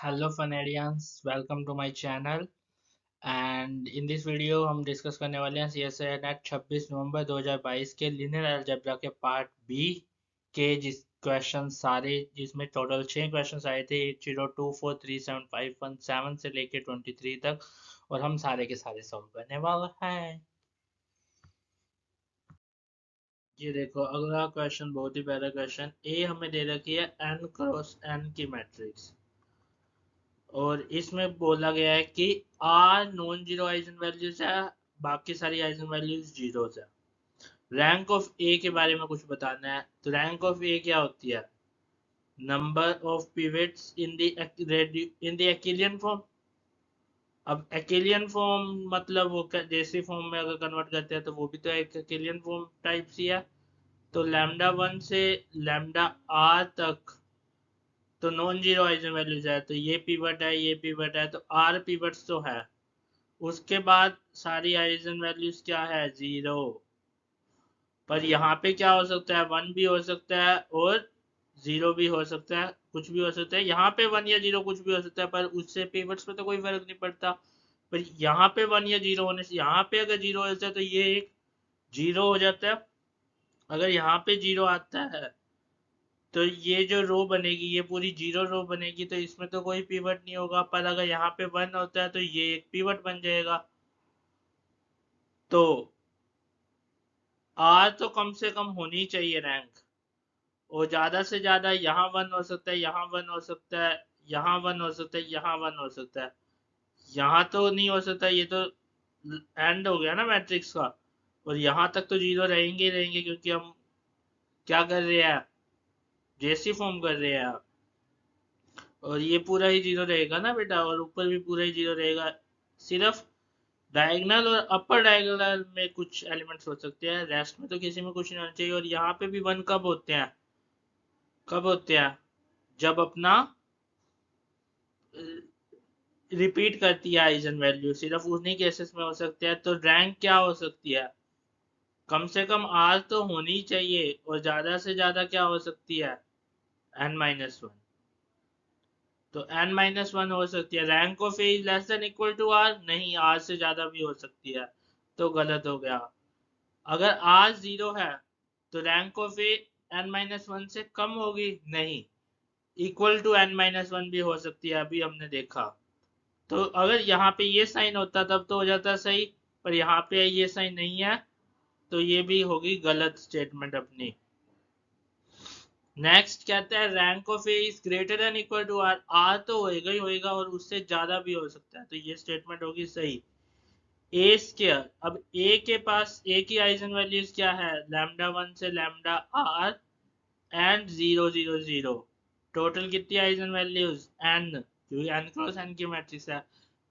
Hello Fanadians, welcome to my channel and in this video हम discuss करने वाले हैं CSI नेट 26 नवंबर 2022 के लिनियर अलजेब्रा के पार्ट बी के जिस क्वेश्चन सारे जिसमें टोटल 6 क्वेश्चन आए थे 80243751 से लेके 23 तक और हम सारे के सारे सॉल्व करने वाले हैं। ये देखो अगला क्वेश्चन बहुत ही पहला क्वेश्चन ए हमें दे रखी है n क्रॉस n की मैट्रिक्स और इसमें बोला गया है कि r non zero eigen values है, बाकी सारी आइजन वैल्यूज जीरो है। रैंक ऑफ ए के बारे में कुछ बताना है, तो रैंक ऑफ ए क्या होती है? Number of pivots in the echelon form. अब एक्लियन फॉर्म मतलब वो जैसे फॉर्म में अगर कन्वर्ट करते हैं तो वो भी तो एक एक्लियन फॉर्म टाइप सी है। तो लैम्डा वन से लैम्डा आर तक तो नॉन जीरो आइजन वैल्यूज है, तो ये पिवट है, ये पिवट है, तो आर पिवट्स तो है। उसके बाद सारी आइजन वैल्यूज क्या है? जीरो। पर यहाँ पे क्या हो सकता है? वन भी हो सकता है और जीरो भी हो सकता है, कुछ भी हो सकता है। यहाँ पे वन या जीरो कुछ भी हो सकता है, पर उससे पिवट्स पे तो कोई फर्क नहीं पड़ता। पर यहाँ पे वन या जीरो होने से यहाँ पे अगर जीरो होता है तो ये एक जीरो हो जाता है। अगर यहाँ पे जीरो आता है तो ये जो रो बनेगी ये पूरी जीरो रो बनेगी, तो इसमें तो कोई पिवट नहीं होगा। पर अगर यहाँ पे वन होता है तो ये एक पिवट बन जाएगा। तो आर तो कम से कम होनी चाहिए रैंक, और ज्यादा से ज्यादा यहाँ वन हो सकता है, यहाँ वन हो सकता है, यहाँ वन हो सकता है, यहाँ वन हो सकता है। यहाँ तो नहीं हो सकता, ये तो एंड हो गया ना मैट्रिक्स का। और यहाँ तक तो जीरो रहेंगे ही रहेंगे, क्योंकि हम क्या कर रहे हैं? जेसी फॉर्म कर रहे हैं। और ये पूरा ही जीरो रहेगा ना बेटा, और ऊपर भी पूरा ही जीरो रहेगा। सिर्फ डायगोनल और अपर डायगोनल में कुछ एलिमेंट्स हो सकते हैं, रेस्ट में तो किसी में कुछ नहीं होना चाहिए। और यहाँ पे भी वन कब होते हैं? कब होते हैं? जब अपना रिपीट करती है आइजन वैल्यू, सिर्फ उन्हीं केसेस में हो सकते हैं। तो रैंक क्या हो सकती है? कम से कम आर तो होनी चाहिए, और ज्यादा से ज्यादा क्या हो सकती है? N minus one. तो एन माइनस वन हो सकती है। Rank of A is less than equal to R, नहीं, आर से ज्यादा भी हो सकती है। तो गलत हो गया। अगर आर जीरो है तो rank of A n minus one से कम होगी? नहीं, equal to n minus one भी हो सकती है, अभी हमने देखा। तो अगर यहाँ पे ये साइन होता तब तो हो जाता सही, पर यहाँ पे ये साइन नहीं है, तो ये भी होगी गलत स्टेटमेंट अपनी। नेक्स्ट कहता है rank of A is greater than equal to R. R तो होएगा ही होएगा और उससे ज्यादा भी हो सकता है, तो ये स्टेटमेंट होगी सही। ए स्केयर, अब ए के पास ए की आइजन वैल्यूज क्या है? लैम्डा वन से lambda R and zero zero zero. Total कितनी आइजन वैल्यूज? एन, क्योंकि एन क्रॉस एन की मैट्रिक्स है।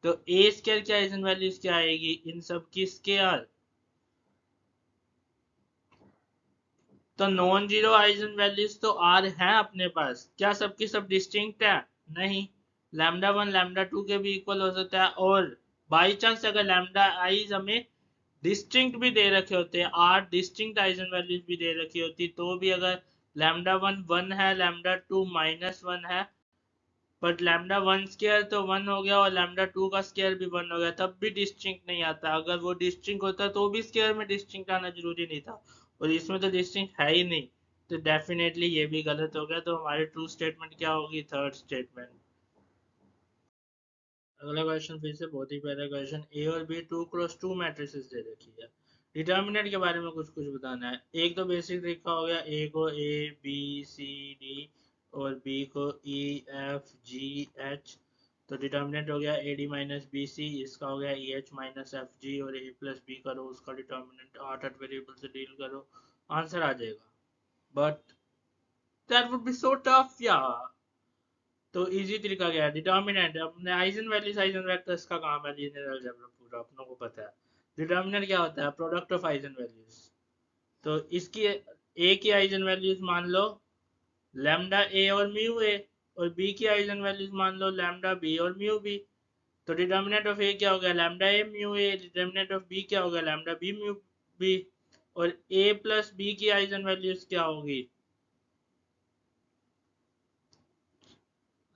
तो ए स्केयर की आइजन वैल्यूज क्या आएगी? इन सब की स्केयर। तो नॉन जीरो आइजन वैल्यूज तो आर हैं अपने पास, क्या सबकी सब डिस्टिंक्ट है? नहीं, लैम्डा वन लैम्डा टू के भी इक्वल हो सकता है। और बाई चांस अगर लैम्डा आईज हमें डिस्टिंक्ट भी दे रखे होते हैं, आठ डिस्टिंक्ट आइजन वैल्यूज भी दे रखी होती, तो भी अगर लैम्डा वन वन है, लैम्डा टू माइनस वन है, बट लैम्डा वन स्केयर तो वन हो गया और लैम्डा टू का स्केयर भी वन हो गया, तब भी डिस्टिंक्ट नहीं आता। अगर वो डिस्टिंक्ट होता तो भी स्केयर में डिस्टिंक्ट आना जरूरी नहीं था, और इसमें तो डिस्टिंक्ट है ही नहीं। तो डेफिनेटली ये भी गलत हो गया। तो हमारी ट्रू स्टेटमेंट क्या होगी? Third statement. अगला क्वेश्चन फिर से बहुत ही पहला क्वेश्चन, ए और B two cross two matrices दे रखी है। डिटर्मिनेंट के बारे में कुछ कुछ बताना है। एक तो बेसिक तरीका हो गया, ए को ए बी सी डी और बी को ई एफ जी एच। तो डिटर्मिनेंट हो गया A D minus B C, इसका हो गया E H minus F G, और ए प्लस बी करो उसका डिटर्मिनेंट, आठ आठ वेरिएबल से डील करो, आंसर आ जाएगा। But that would be so tough यार। तो इजी तरीका क्या है? डिटर्मिनेंट अपने आइजन वैल्यूज आइजन वेक्टर्स का काम है लीनियर अलजेब्रा पूरा, अपनों को पता है। डिटर्मिनेंट क्या होता है? Product of eigen values. तो इसकी ए की आइजन वैल्यूज मान लो लैम्डा ए और म्यू ए, और बी की आइजन वैल्यूज मान लो लैम्डा बी और म्यू बी। तो डिटर्मिनेंट ऑफ ए क्या हो गया? Lambda A mu A. Determinant of B क्या हो गया? Lambda B mu B. और ए प्लस बी की आइजन वैल्यूज क्या होगी?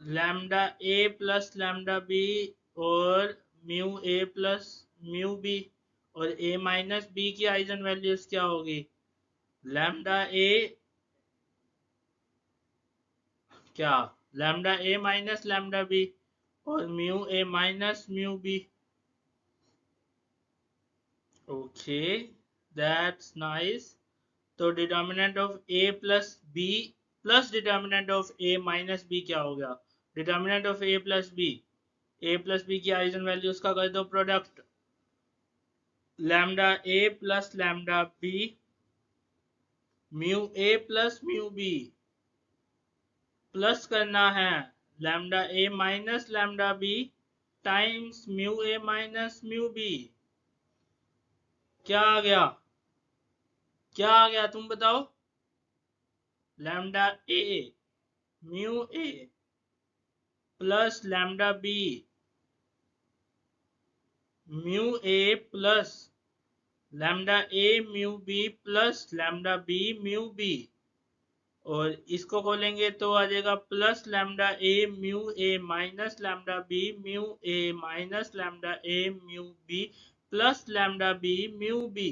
Lambda A plus lambda B और mu A plus mu B, और ए माइनस बी की आइजन वैल्यूज क्या होगी? लैम्डा ए क्या, lambda A minus lambda B और mu A minus mu B. Okay, that's nice. तो determinant of A plus B plus determinant of A minus B क्या हो गया? Determinant of A plus B की eigen values का कर दो product, lambda A plus lambda B mu A plus mu B, plus करना है lambda A minus lambda B times mu A minus mu B. क्या आ गया? क्या आ गया तुम बताओ? Lambda A mu A plus lambda B mu A plus lambda A mu B plus lambda B mu B, और इसको खोलेंगे तो आ जाएगा plus lambda A mu A minus lambda B mu A minus lambda A mu B plus lambda B mu B.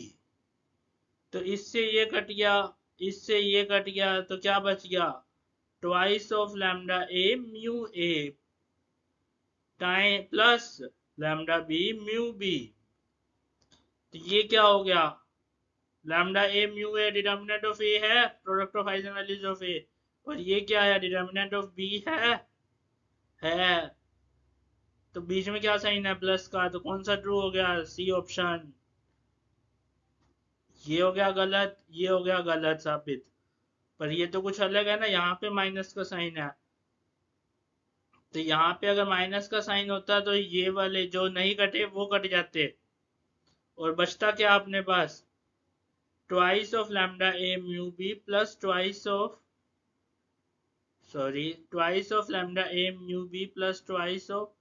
तो इससे ये cut गया, इससे ये कट गया, तो क्या बच गया? Twice of lambda A mu A time plus lambda B mu B. तो ये क्या हो गया? Lambda A mu A determinant of A है, product of eigen values of A, और ये क्या है? डिटर्मिनेंट ऑफ बी है। तो बीच में क्या साइन है? प्लस का, तो कौन सा ट्रू हो गया? C option. ये हो गया गलत, ये हो गया गलत साबित। पर ये तो कुछ अलग है ना, यहाँ पे माइनस का साइन है, तो यहाँ पे अगर माइनस का साइन होता तो ये वाले जो नहीं कटे वो कट जाते, और बचता क्या अपने पास? Twice of lambda A mu B plus twice of lambda A mu B plus twice of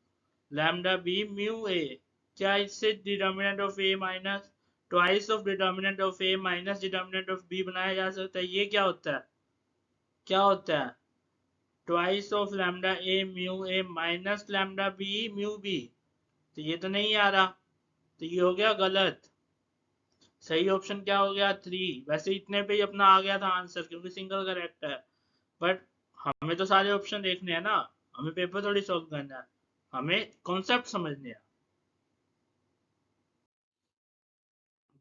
lambda B mu A. क्या इससे determinant of A minus twice of determinant of A minus determinant of B बनाया जा सकता है? ये क्या होता है? क्या होता है? Twice of lambda A mu A minus lambda B mu B. तो ये तो नहीं आ रहा, तो ये हो गया गलत। सही ऑप्शन क्या हो गया? 3। वैसे इतने पे ही अपना आ गया था आंसर, क्योंकि सिंगल करेक्ट है, बट हमें तो सारे ऑप्शन देखने हैं ना, हमें पेपर थोड़ी सॉल्व करना है, हमें कॉन्सेप्ट समझने हैं।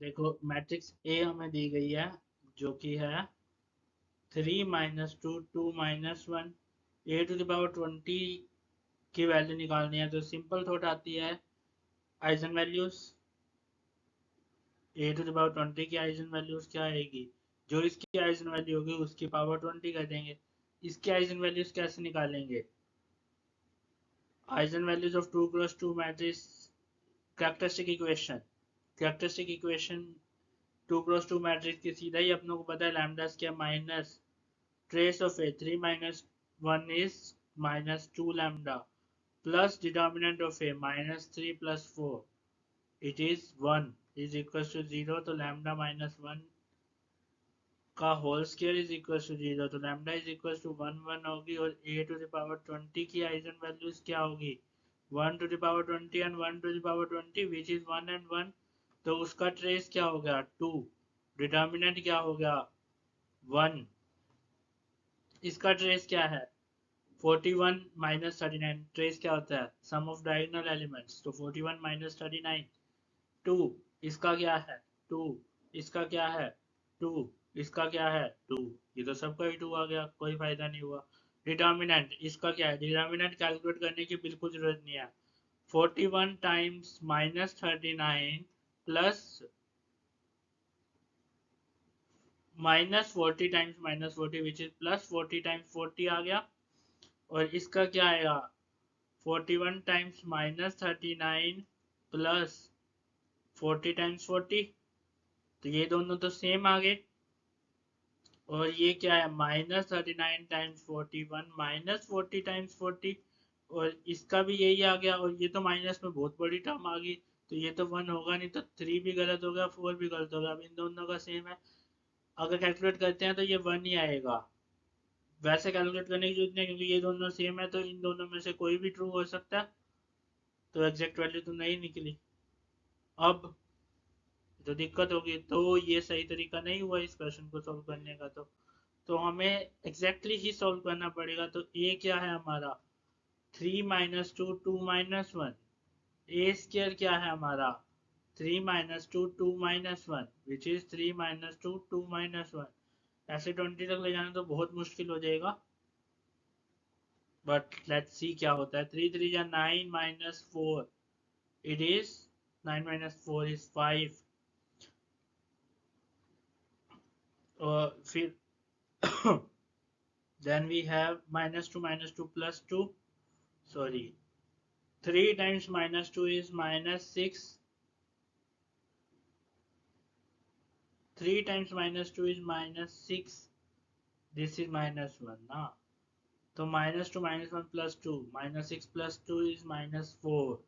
देखो मैट्रिक्स ए हमें दी गई है, जो कि है 3 minus 2 2 minus 1, A to the power 20 की वैल्यू निकालनी है, तो सिंपल थॉट आती है eigen values. A to the power 20 की आइजन वैल्यूज क्या आएगी? जो इसकी आइजन वैल्यू होगी उसकी पावर 20 कर देंगे। इसकी आइजन वैल्यूज कैसे निकालेंगे? Eigen values of 2 cross 2 matrix, characteristic equation 2 cross 2 matrix की सीधा ही अपनों को पता है lambda square minus trace of A 3 minus 1 is minus 2 lambda plus determinant of A minus 3 plus 4 it is 1 is equal to 0। तो लैम्डा माइनस 1 का whole square is equal to 0, तो लैम्डा इज इक्वल टू 1 1 होगी, और ए to the power 20 की eigen values क्या होगी? 1 to the power 20 and 1 to the power 20 which is 1 and 1, तो उसका ट्रेस क्या हो गया? 2। डिटर्मिनेंट क्या हो गया? 1। इसका ट्रेस क्या है? 41 माइनस 39, ट्रेस क्या होता है? सम ऑफ डायगोनल एलिमेंट्स, तो 41 माइनस 39 2। इसका क्या है? 2। इसका क्या है? 2। इसका क्या है? 2। ये तो सबका ही 2 आ गया, कोई फायदा नहीं हुआ। डिटर्मिनेंट इसका क्या है? डिटर्मिनेंट कैलकुलेट करने की बिल्कुल जरूरत नहीं है। 41 times minus 39 plus minus 40 times minus 40 which is plus 40 times 40 आ गया, और इसका क्या आएगा? 41 टाइम्स माइनस 39 प्लस 40 टाइम्स 40, तो ये दोनों तो सेम आ गए, और ये क्या है? माइनस 39 टाइम्स 41 माइनस 40 टाइम्स 40, और इसका भी यही आ गया, और ये तो माइनस में बहुत बड़ी टर्म आ गई, तो ये तो 1 होगा नहीं, तो 3 भी गलत हो गया, 4 भी गलत हो गया। अब इन दोनों का सेम है, अगर कैलकुलेट करते हैं तो ये 1 ही आएगा। वैसे कैलकुलेट करने की जरूरत नहीं, क्योंकि ये दोनों सेम है तो इन दोनों में से कोई भी ट्रू हो सकता है, तो एग्जैक्ट वैल्यू तो नहीं निकली। अब जो दिक्कत होगी, तो ये सही तरीका नहीं हुआ इस क्वेश्चन को सॉल्व करने का। तो हमें एग्जैक्टली ही सॉल्व करना पड़ेगा। तो ए क्या है हमारा, 3 माइनस टू, 2 माइनस वन। ए स्क्र क्या है हमारा, 3 minus two, 2 minus one, which is 3 minus two, 2 minus one. ऐसे 20 तक ले जाना तो बहुत मुश्किल हो जाएगा, बट लेट्स सी क्या होता है। 3 3 या 9 minus 4, it is 9 minus 4 is 5। और फिर then we have minus 2 plus 2, sorry, 3 times minus 2 is minus 6, 3 times minus 2 is minus 6, this is minus 1 ना। तो minus 2 minus 1 plus 2, minus 6 plus 2 is minus 4।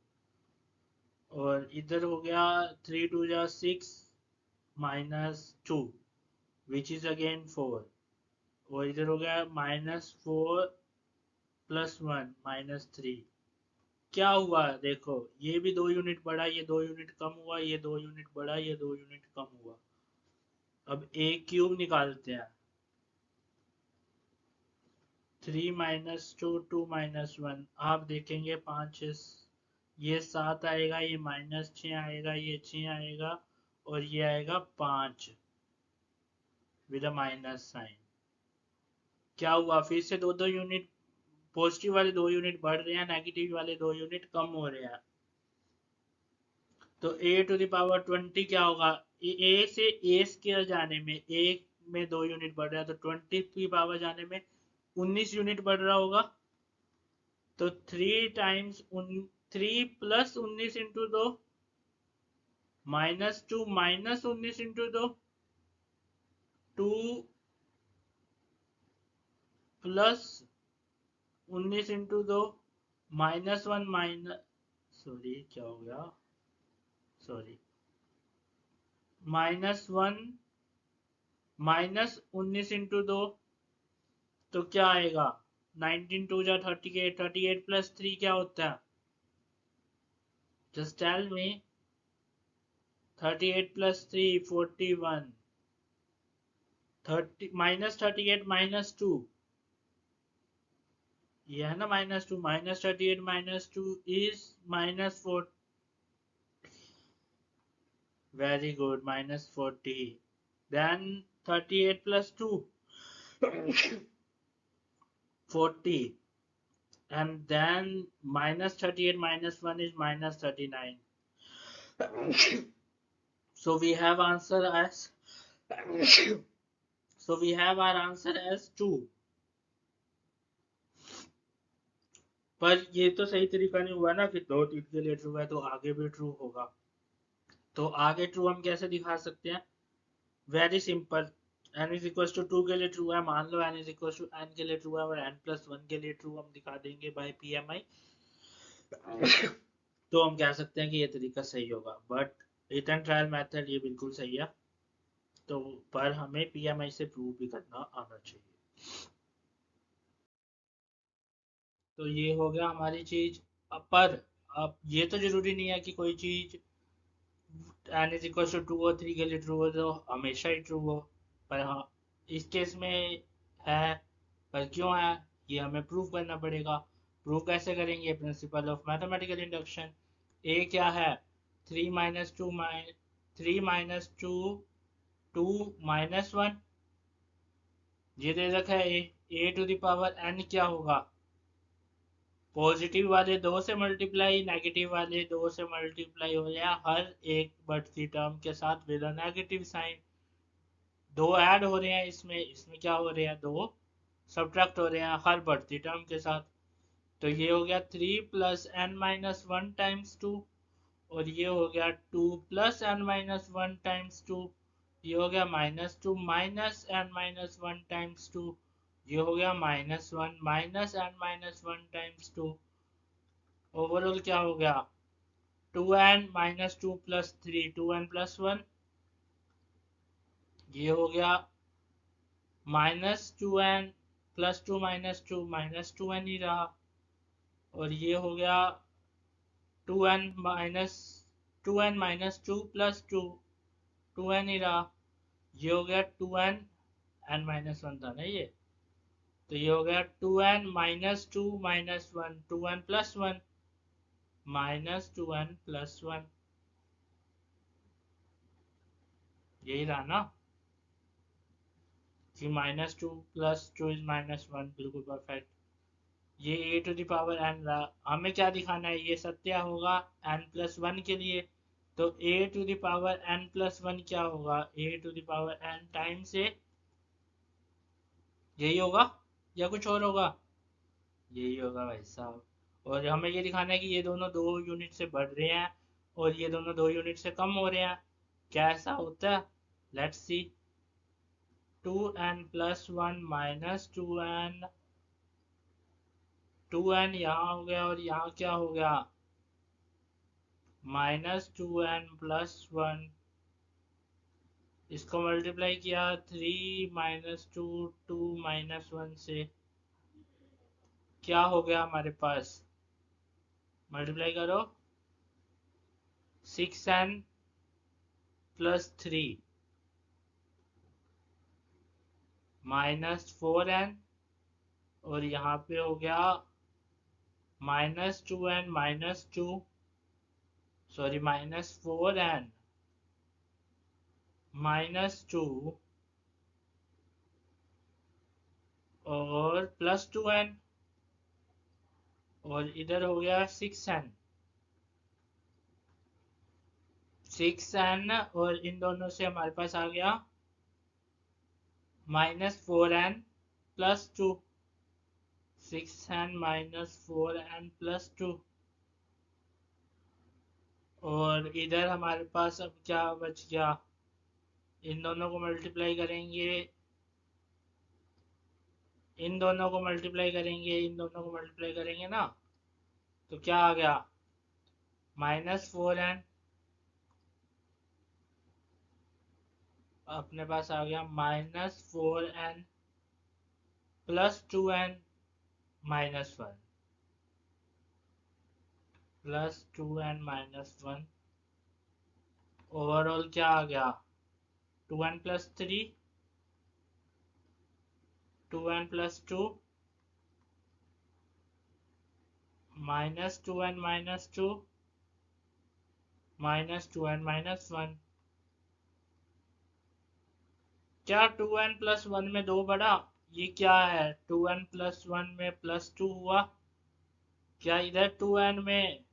और इधर हो गया 3 2 जा 6 minus 2 which is again 4। और इधर हो गया minus 4 plus 1 minus 3। क्या हुआ देखो, ये भी 2 यूनिट बढ़ा, ये 2 यूनिट कम हुआ, ये 2 यूनिट बढ़ा, ये 2 यूनिट कम हुआ। अब ए क्यूब निकालते हैं। 3 माइनस टू, 2 माइनस वन, आप देखेंगे 5 ये 7 आएगा, ये माइनस 6 आएगा, ये 6 आएगा, और ये आएगा 5 विद अ माइनस साइन। क्या हुआ, फिर से दो दो यूनिट, पॉजिटिव वाले 2 यूनिट बढ़ रहे हैं, नेगेटिव वाले 2 यूनिट कम हो रहे हैं। तो a टू द पावर 20 क्या होगा, ए से ए स्क्वायर जाने में, ए में 2 यूनिट बढ़ रहा है, तो 20 की पावर जाने में 19 यूनिट बढ़ रहा होगा। तो 3 times 3 plus 19 into 2 minus 2 minus 19 into 2, 2 plus 19 into 2 minus 1 minus, sorry क्या हो गया, सॉरी, माइनस 1 माइनस 19 इंटू 2, तो क्या आएगा, 19 2 जा 38, 38 प्लस 3 क्या होता है, just tell me. 38 plus 3 41, 30 minus 38 minus 2, ये है ना minus 2, minus 38 minus 2 is minus 4। Very good, minus 40। Then 38 plus 2 40, and then minus 38 minus 1 is minus 39। So we have answer as so we have our answer as 2। पर ये तो सही तरीका नहीं हुआ ना कि 2 3 के लिए ट्रू है तो आगे भी ट्रू होगा। तो आगे ट्रू हम कैसे दिखा सकते हैं, very simple. n is equal to 2 के लिए ट्रू है, मान लो n is equal to n के लिए ट्रू है, और n प्लस 1 के लिए ट्रू हम दिखा देंगे बाय PMI। तो हम कह सकते हैं कि ये तरीका सही होगा, बट रिटर्न ट्रायल मेथड ये बिल्कुल सही है। तो पर हमें PMI से प्रूव भी करना आना चाहिए। तो ये हो गया हमारी चीज। पर अब ये तो जरूरी नहीं है कि कोई चीज n इज इक्वल टू 2 और 3 के लिए ट्रू हो तो हमेशा ही ट्रू हो। पर हाँ, इस केस में है, पर क्यों है ये हमें प्रूव करना पड़ेगा। प्रूव कैसे करेंगे, प्रिंसिपल ऑफ मैथमेटिकल इंडक्शन। ए क्या है, 3 माइनस 2 3 माइनस 2 2 माइनस 1, ये दे रखा है ए टू द पावर n क्या होगा, पॉजिटिव वाले 2 से मल्टीप्लाई, नेगेटिव वाले 2 से मल्टीप्लाई हो जाए हर एक बढ़ती टर्म के साथ विद नेगेटिव साइन। 2 ऐड हो रहे हैं इसमें, इसमें क्या हो रहे हैं, 2 सब्ट्रैक्ट हो रहे हैं हर बढ़ती टर्म के साथ। तो ये हो गया 3 प्लस एन माइनस 1 टाइम्स 2, और ये हो गया 2 प्लस एन माइनस 1 टाइम्स 2, ये हो गया minus 2 minus n minus 1 times 2, ये हो गया minus 1 minus n minus 1 times 2। Overall क्या हो गया, 2n minus 2 plus 3, 2n plus 1, ये हो गया माइनस 2n +2 -2 -2n ही रहा, और ये हो गया 2n -2 + 2 2n ही रहा, ये हो गया 2n n-1 था ना ये, तो ये हो गया 2n -2 -1 2n + 1 -2n + 1, यही रहा ना कि -2 + 2 = -1, बिल्कुल परफेक्ट। ये a⁴n रहा, हमें क्या दिखाना है, ये सत्य होगा n+1 के लिए, तो a⁴n+1 क्या होगा, a⁴n टाइम से यही होगा या कुछ और होगा, यही होगा भाई साहब। और हमें ये दिखाना है कि ये दोनों 2 यूनिट से बढ़ रहे हैं और ये दोनों 2 यूनिट से कम हो रहे हैं, क्या ऐसा होता है, let's see. 2n + 1 -2n, 2n यहाँ हो गया और यहाँ क्या हो गया, -2n + 1, इसको मल्टीप्लाई किया 3 - 2 2 -1 से, क्या हो गया हमारे पास, मल्टीप्लाई करो 6n + 3 -4n, और यहाँ पे हो गया -2n -2 सॉरी -4n -2 और +2n, और इधर हो गया 6n, और इन दोनों से हमारे पास आ गया -4n + 2, 6n -4n + 2, और इधर हमारे पास अब क्या बच गया, इन दोनों को मल्टीप्लाई करेंगे, इन दोनों को मल्टीप्लाई करेंगे, इन दोनों को मल्टीप्लाई करेंगे ना, तो क्या आ गया, -4n, अपने पास आ गया -4n + 2n -1 + 2n -1, ओवरऑल क्या आ गया, 2n + 3 2n + 2 -2n -2 -2n -1, क्या 2n + 1 में 2 बढ़ा, ये क्या है, 2n + 1 में +2 हुआ, क्या इधर 2n में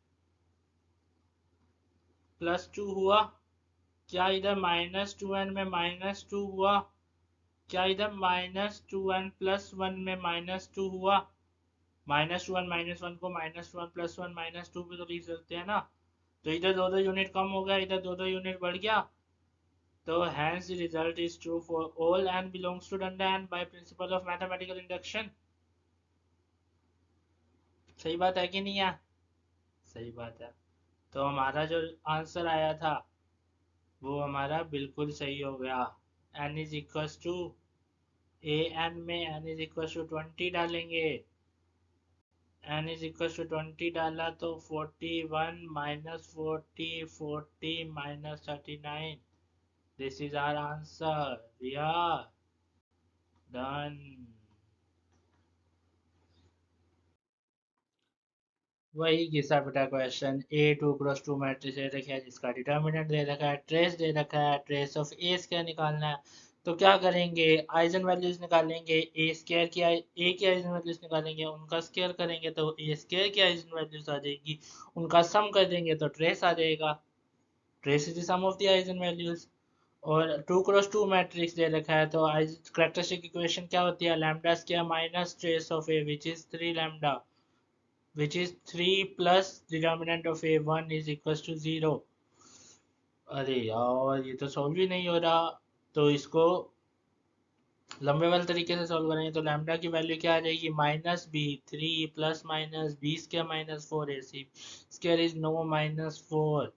+2 हुआ, क्या इधर -2n में -2 हुआ, क्या इधर -2n + 1 में -2 हुआ, -2n -1 को -1 + 1 -2 भी तो लिख सकते हैं ना, तो इधर 2 यूनिट कम हो गया, इधर 2 यूनिट बढ़ गया, तो hence the result is true for all n belongs to under n by principle of mathematical induction। सही बात है कि नहीं है, सही बात है, तो हमारा जो आंसर आया था वो हमारा बिल्कुल सही हो गया। n is equal to an में n इज इक्वल टू 20 डालेंगे, n इज इक्वल टू 20 डाला तो 41 - 40 40 - 39, this is our answer, we are done. वही घिसा पिटा क्वेश्चन, A2 × 2 मैट्रिक्स दे रखा है जिसका डिटर्मिनेंट दे रखा है, ट्रेस दे रखा है, ट्रेस ऑफ ए स्क्वायर निकालना है, तो क्या करेंगे, आइजन वैल्यूज निकालेंगे, ए स्क्वायर की ए की आइजन वैल्यूज निकालेंगे, उनका स्क्वायर करेंगे तो ए स्क्वायर की आइजन वैल्यूज आ जाएगी, उनका सम कर देंगे तो ट्रेस आ जाएगा, trace is the sum of the eigen values. और 2 × 2 मैट्रिक्स दे रखा है तो कैरेक्टरिस्टिक इक्वेशन क्या होती है, lambda square minus trace of A which is 3 lambda which is 3 plus determinant of a1 is equals to 0। अरे यार ये तो सॉल्व ही नहीं हो रहा, तो इसको लंबे वाले तरीके से सॉल्व करेंगे तो लैम्डा की वैल्यू क्या आ जाएगी, -b 3 plus minus b square -4 ac square is no -4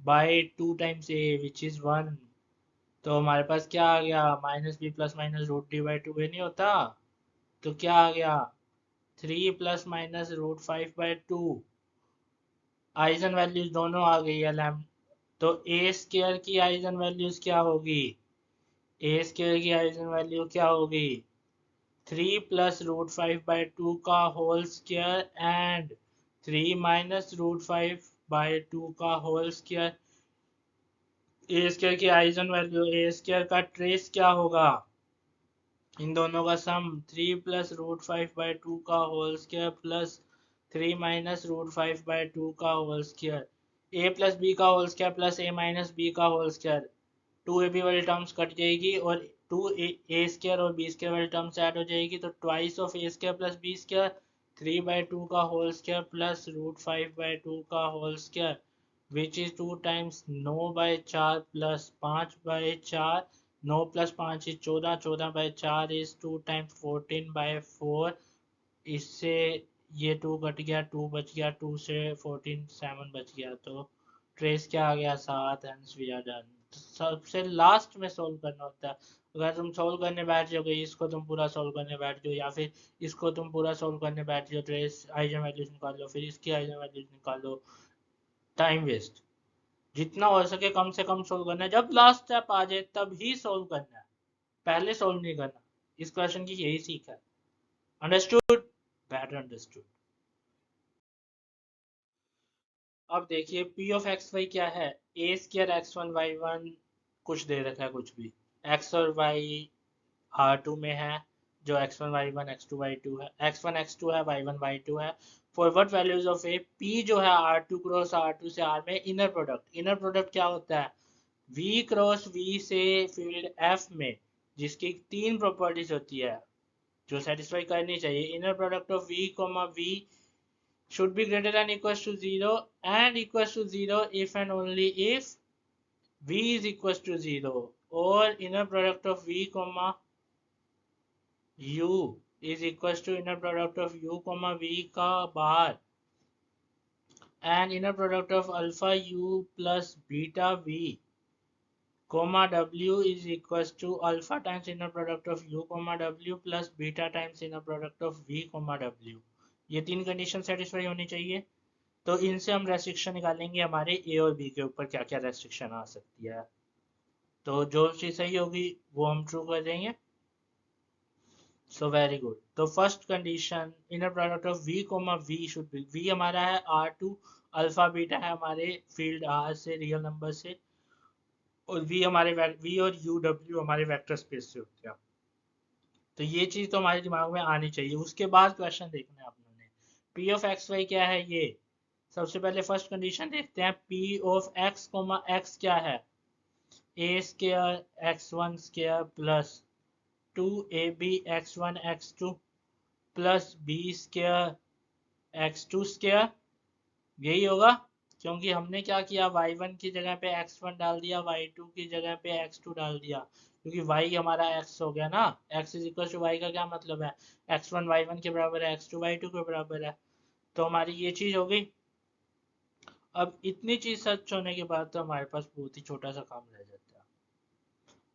by 2 times a which is 1, तो हमारे पास क्या आ गया, -b + -√d/2a नहीं होता, तो क्या आ गया 3 plus minus root 5/2। Eigen values दोनों आ गई है लैम। तो ए स्केयर की आइजन वैल्यूज क्या होगी, ए स्केयर की आइजन वैल्यू क्या होगी 3 प्लस रूट 5/2 का whole square and 3 minus root 5/2 का होल स्क्वायर। ए स्क्वायर की आइजन वैल्यू, ए स्क्वायर का ट्रेस क्या होगा, इन दोनों का सम 3 प्लस रूट 5/2 का whole square plus 3 minus root 5/2 का whole square. A plus B का whole square plus A minus B का whole square, two A B वाली टर्म्स कट जाएगी और टू ए स्क्वायर और बी स्क्वायर वाली टर्म्स ऐड हो जाएगी, तो twice of A square plus B square 3/2 का होल स्क्वायर प्लस रूट 5/2 का whole square which is 2 times 9/4 plus 5/4। 9 plus 5 is 14, 14/4 is 2 times 14/4। इससे ये 2 कट गया, 2 बच गया, 2 से 14 7 बच गया, तो ट्रेस क्या आ गया 7। Hence we are done. सबसे लास्ट में सोल्व करना होता है। अगर तुम सोल्व करने बैठ जाओगे, इसको तुम पूरा सोल्व करने बैठ जाओ या फिर इसको तुम पूरा सोल्व करने बैठ जाओ, ट्रेस आइजन वैल्यूज निकाल लो, फिर इसकी आइजन वैल्यूज निकाल लो, टाइम वेस्ट। जितना हो सके कम से कम सोल्व करना है, जब लास्ट स्टेप आ जाए तब ही सोल्व करना है, पहले सोल्व नहीं करना। इस क्वेश्चन की यही सीख है। Understood, better understood. अब देखिए पी ऑफ एक्स वाई क्या है, ए स्क्र x1 y1 कुछ दे रखा है, कुछ भी x और y R2 में है, जो x1 y1 x2 y2 है, x1 x2 है, y1 y2 है। For what values of A, p जो है R2 क्रॉस R2 से R में इनर प्रोडक्ट, इनर प्रोडक्ट क्या होता है v क्रॉस v से फील्ड f में, जिसकी तीन प्रॉपर्टीज होती है जो सेटिस्फाई करनी चाहिए। Inner product of v v should be greater than equals to 0 and equals to 0 if and only if v is equals to 0, or inner product of v comma u is equals to inner product of u comma v का बार and inner product of alpha u plus beta v comma w is equals to alpha times inner product of u comma w plus beta times inner product of v comma w। ये तीन condition satisfy होनी चाहिए। तो इनसे हम restriction निकालेंगे हमारे ए और बी के ऊपर क्या क्या रेस्ट्रिक्शन आ सकती है। तो जो चीज सही होगी वो हम ट्रू कर देंगे। So very good. तो first condition inner product of V comma V should be, V हमारा है R2, अल्फा बीटा है हमारे फील्ड R से, रियल नंबर से, और वी हमारे वी और यू डब्ल्यू हमारे वेक्टर स्पेस से होते हैं। तो ये चीज तो हमारे दिमाग में आनी चाहिए। उसके बाद क्वेश्चन देखना है आपने, पी ऑफ एक्स वाई क्या है ये। सबसे पहले फर्स्ट कंडीशन देखते हैं, P of X comma X क्या है, A square x1 square plus 2ab x1 x2 plus B square x2 square, यही होगा। क्योंकि हमने क्या किया, y1 की जगह पे x1 डाल दिया, y2 की जगह पे x2 डाल दिया, क्योंकि y हमारा x हो गया ना, x is equal to y का क्या मतलब है, x1 y1 के बराबर है, x2 y2 के बराबर है। तो हमारी ये चीज हो गई। अब इतनी चीज सच होने के बाद तो हमारे पास बहुत ही छोटा सा काम रह जाता है।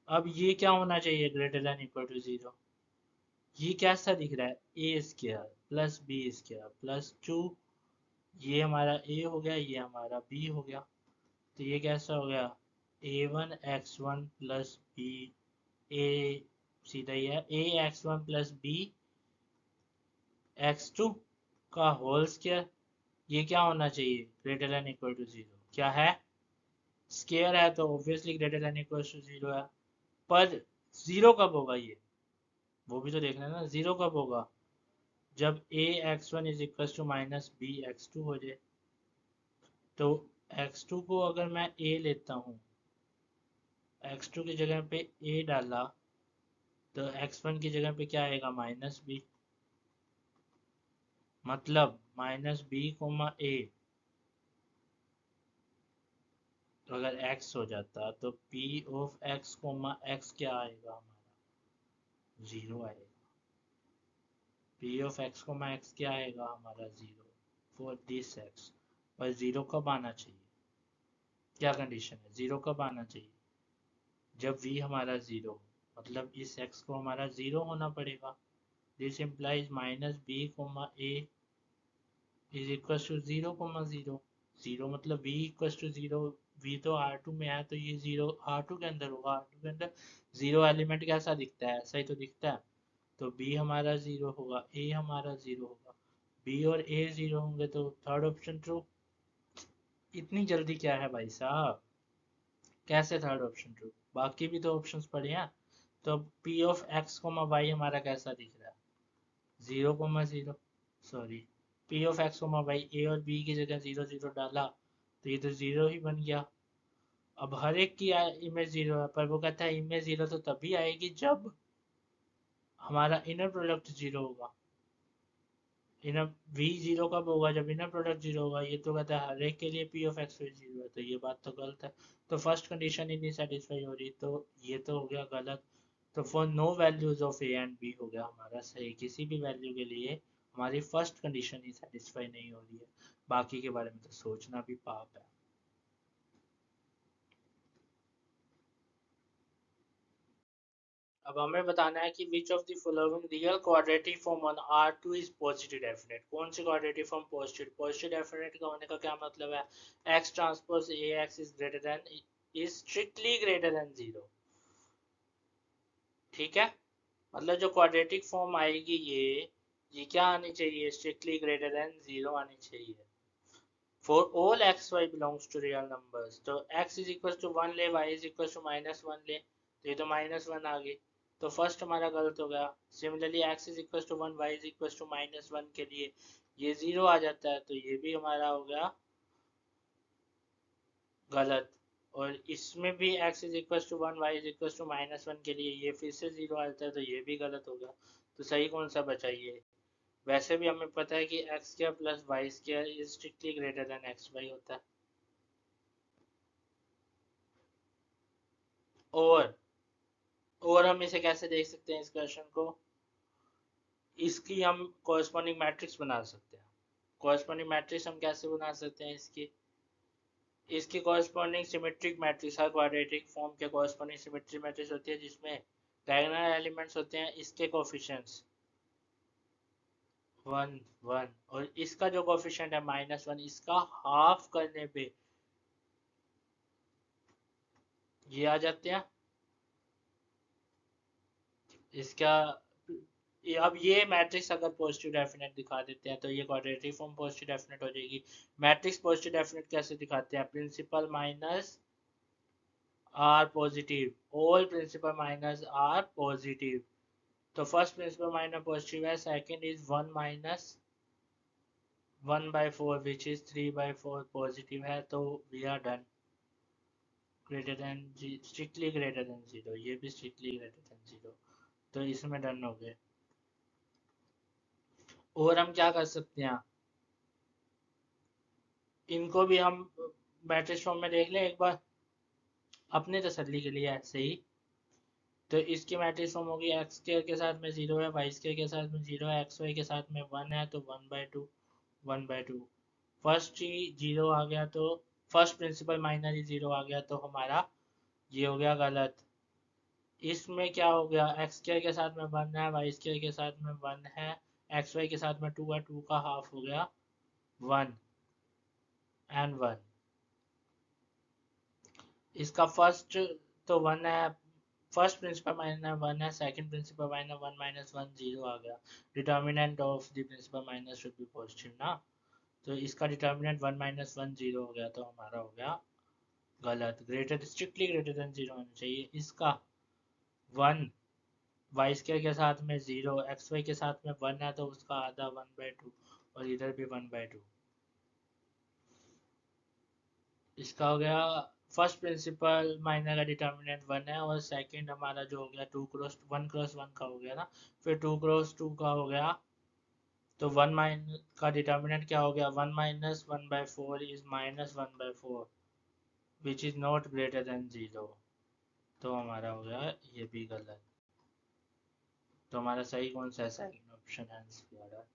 अब ये क्या होना चाहिए, ग्रेटर देन इक्वल टू 0। ये कैसा दिख रहा है, A square plus B square plus 2, ये हमारा ए हो गया, ये हमारा बी हो गया। तो ये कैसा हो गया, a1 x1 प्लस बी, ए सीधा ही है, ए x1 प्लस बी x2 का होल स्क्वायर। ये क्या होना चाहिए, ग्रेटर देन इक्वल टू 0। क्या है, स्क्वायर है तो obviously greater than equal to 0 है। पर 0 कब होगा ये, वो भी तो देखना है ना, 0 कब होगा, जब A x1 is equal to minus B x2 हो जाए। तो x2 को अगर मैं a लेता हूँ, x2 की जगह पे a डाला, तो x1 की जगह पे क्या आएगा, माइनस बी। मतलब माइनस बी कोमा ए, तो अगर x हो जाता तो p of x comma x क्या आएगा हमारा, 0 आएगा। p of x comma x क्या आएगा हमारा, 0 फॉर दिस x। और 0 कब आना चाहिए, क्या कंडीशन है, 0 कब आना चाहिए, जब v हमारा 0, मतलब इस x को हमारा 0 होना पड़ेगा। This implies minus B comma A is equal to 0,0। 0 मतलब v इक्वल टू 0। v तो R2 में है तो ये 0 R2 के अंदर होगा। R2 के अंदर 0 एलिमेंट कैसा दिखता है, ऐसा ही तो दिखता है। तो b हमारा 0 होगा, a हमारा 0 होगा। b और a 0 होंगे तो थर्ड ऑप्शन ट्रू। इतनी जल्दी क्या है भाई साहब, कैसे थर्ड ऑप्शन ट्रू? बाकी भी तो ऑप्शंस पड़े हैं। तो p of x comma y हमारा कैसा दिख रहा है, 0,0। Sorry, p of x comma y, a और b की जगह 0 0 डाला तो ये तो 0 ही बन गया। अब हर एक की इमेज 0 है, पर वो कहता है इमेज 0 तो तभी आएगी जब हमारा इनर प्रोडक्ट 0 होगा। इनर v 0 कब होगा, जब इनर प्रोडक्ट 0 होगा। ये तो कहता है हर एक के लिए p ऑफ x 0 है, तो ये बात तो गलत है। तो फर्स्ट कंडीशन ही नहीं सेटिस्फाई हो रही, तो ये तो हो गया गलत। तो for no values of a and b हो गया हमारा सही। किसी भी वैल्यू के लिए हमारी फर्स्ट कंडीशन ही सेटिस्फाई नहीं हो रही है, बाकी के बारे में तो सोचना भी पाप है। अब हमें बताना है कि which of the following real quadratic form on R2 is positive definite. कौन सी quadratic form positive? Positive definite का होने का क्या मतलब है, x transpose ax is greater than, is strictly greater than 0। ठीक है, मतलब जो क्वाड्रेटिक फॉर्म आएगी ये क्या आनी चाहिए, स्ट्रिक्टली ग्रेटर देन 0 आनी चाहिए। For all X Y belongs to real numbers, तो x इज इक्वल टू 1 ले, y इज इक्वल टू -1 ले, तो ये तो -1 आ गई, तो फर्स्ट हमारा गलत हो गया। Similarly x is equal to 1, y is equal to -1 के लिए ये 0 आ जाता है, तो ये भी हमारा हो गया गलत। और इसमें भी x is equal to 1, y is equal to -1 के लिए ये फिर से 0 आ जाता है, तो ये भी गलत हो गया। तो सही कौन सा बचा ये? वैसे भी हमें पता है कि X square plus Y square is strictly greater than X Y होता है। और हम इसे कैसे देख सकते हैं इस क्वेश्चन को, इसकी हम कॉरस्पॉन्डिंग मैट्रिक्स बना सकते हैं। कॉरस्पॉन्डिंग मैट्रिक्स हम कैसे बना सकते हैं इसकी, इसकी कॉरस्पॉन्डिंग सिमेट्रिक मैट्रिक्स, हर क्वाड्रेटिक फॉर्म के कॉरस्पॉन्डिंग सिमेट्रिक मैट्रिक्स होती है जिसमें डायगोनल एलिमेंट्स होते हैं, इसके कोफिशिएंट्स 1 1, और इसका जो कोफिशिएंट है -1, इसका हाफ करने पे ये आ जाते हैं। इसका अब ये मैट्रिक्स अगर पॉजिटिव डेफिनेट दिखा देते हैं तो ये क्वाड्रेटिक फॉर्म पॉजिटिव डेफिनेट हो जाएगी। मैट्रिक्स पॉजिटिव डेफिनेट कैसे दिखाते हैं, principal minors are positive, all principal minors are positive. तो फर्स्ट प्रिंसिपल माइनस पॉजिटिव है, second is 1 minus 1/4 which is 3/4 positive है, तो we are done. Greater than, strictly greater than 0, ये भी स्ट्रिक्टली ग्रेटर देन 0, तो इसमें डन हो गए। और हम क्या कर सकते हैं, इनको भी हम मैट्रिक्स फॉर्म में देख लें एक बार अपने तसल्ली के लिए ऐसे ही। तो इसकी मैट्रिक्स फॉर्म होगी, एक्स स्क्वायर के साथ में 0 है, वाई स्क्वायर के साथ में 0 है, एक्स वाई के साथ में 1 है, तो 1/2 1/2। फर्स्ट ही 0 आ गया, तो फर्स्ट प्रिंसिपल माइनर ही 0 आ गया, तो हमारा ये हो गया गलत। इसमें क्या हो गया, एक्स स्क्वायर के साथ में 1 है, वाई स्क्वायर के साथ में 1 है, एक्स वाई के साथ में 2 है, 2 का हाफ हो गया 1 एंड 1। इसका फर्स्ट तो 1 है, फर्स्ट प्रिंसिपल माइनस 1 है, सेकंड प्रिंसिपल माइनस 1 -1 0 आ गया। Determinant of the principal minors should be positive ना, तो इसका डिटर्मिनेंट 1 -1 0 हो गया, तो हमारा हो गया गलत। ग्रेटर, स्ट्रिक्टली ग्रेटर देन 0 होना चाहिए। इसका 1 वाई स्क्वायर के साथ में 0, एक्स वाई के साथ में 1 है, तो उसका आधा 1/2, और इधर भी 1/2। इसका हो गया फर्स्ट प्रिंसिपल माइनर का डिटर्मिनेंट 1 है, और सेकंड हमारा जो हो गया 2 क्रॉस 1 क्रॉस 1 का हो गया ना, फिर 2 क्रॉस 2 का हो गया, तो 1 माइनस का डिटर्मिनेंट क्या हो गया, 1 minus 1/4 is -1/4 which is not greater than 0, तो हमारा हो गया ये भी गलत। तो हमारा सही कौन सा है, सेकंड ऑप्शन है आंसर।